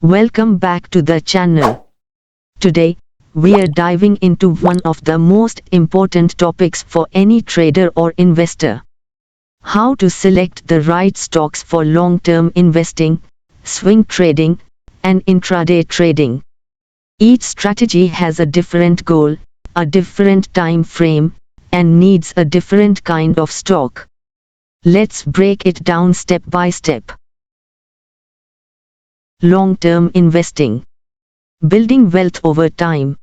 Welcome back to the channel. Today, we are diving into one of the most important topics for any trader or investor. How to select the right stocks for long-term investing, swing trading, and intraday trading. Each strategy has a different goal, a different time frame, and needs a different kind of stock. Let's break it down step by step. Long-term investing. Building wealth over time.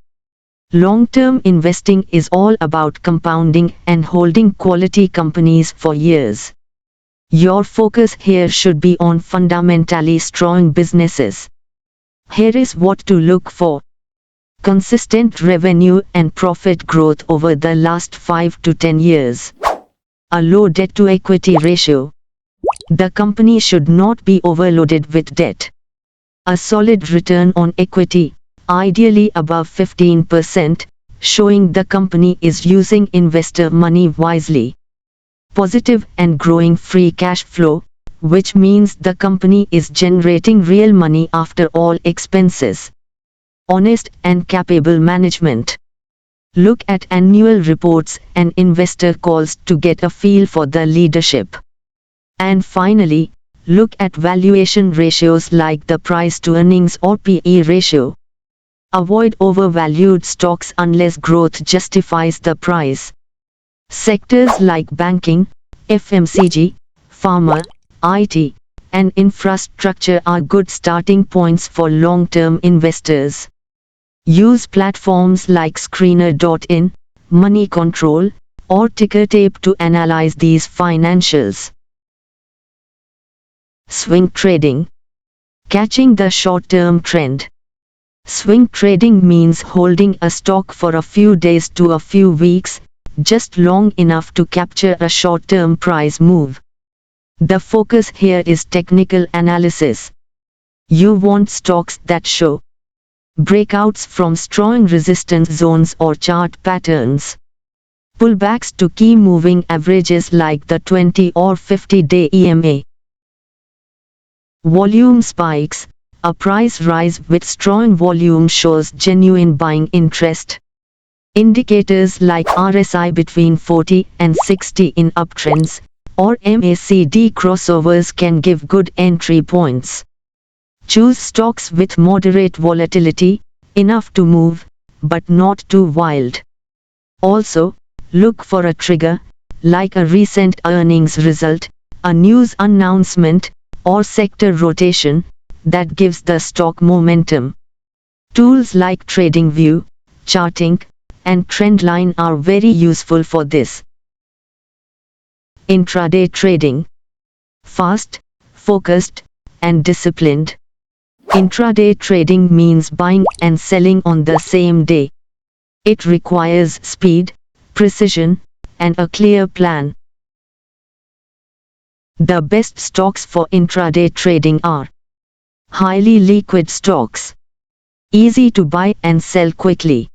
Long-term investing is all about compounding and holding quality companies for years. Your focus here should be on fundamentally strong businesses. Here is what to look for. Consistent revenue and profit growth over the last 5 to 10 years. A low debt-to-equity ratio. The company should not be overloaded with debt. A solid return on equity, ideally above 15%, showing the company is using investor money wisely. Positive and growing free cash flow, which means the company is generating real money after all expenses. Honest and capable management. Look at annual reports and investor calls to get a feel for the leadership. And finally, look at valuation ratios like the price to earnings or PE ratio. Avoid overvalued stocks unless growth justifies the price. Sectors like banking, FMCG, pharma, IT, and infrastructure are good starting points for long-term investors. Use platforms like Screener.in, Money Control, or TickerTape to analyze these financials. Swing trading. Catching the short-term trend. Swing trading means holding a stock for a few days to a few weeks, just long enough to capture a short-term price move. The focus here is technical analysis. You want stocks that show breakouts from strong resistance zones or chart patterns. Pullbacks to key moving averages like the 20 or 50-day EMA. Volume spikes. A price rise with strong volume shows genuine buying interest. Indicators like RSI between 40 and 60 in uptrends, or MACD crossovers can give good entry points. Choose stocks with moderate volatility, enough to move, but not too wild. Also, look for a trigger, like a recent earnings result, a news announcement, or sector rotation, that gives the stock momentum. Tools like TradingView, Charting, and Trendline are very useful for this. Intraday trading. Fast, focused, and disciplined. Intraday trading means buying and selling on the same day. It requires speed, precision, and a clear plan. The best stocks for intraday trading are highly liquid stocks, easy to buy and sell quickly,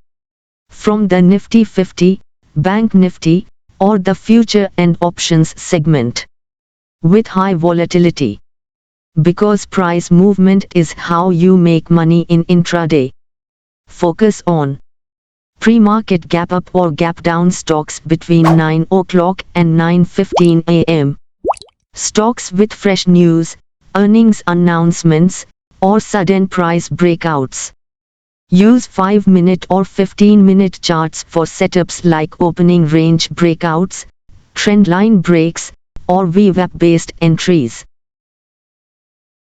from the Nifty 50, Bank Nifty, or the future and options segment, with high volatility. Because price movement is how you make money in intraday. Focus on pre-market gap up or gap down stocks between 9 o'clock and 9:15 a.m. Stocks with fresh news, earnings announcements, or sudden price breakouts. Use 5-minute or 15-minute charts for setups like opening range breakouts, trendline breaks, or VWAP-based entries.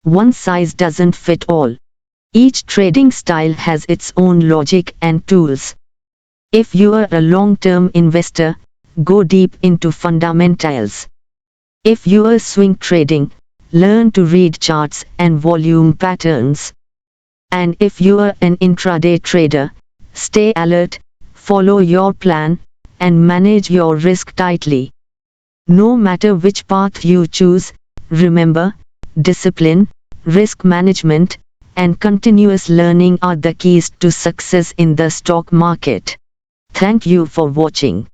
One size doesn't fit all. Each trading style has its own logic and tools. If you are a long-term investor, go deep into fundamentals. If you are swing trading, learn to read charts and volume patterns. And if you are an intraday trader, stay alert, follow your plan, and manage your risk tightly. No matter which path you choose, remember, discipline, risk management, and continuous learning are the keys to success in the stock market. Thank you for watching.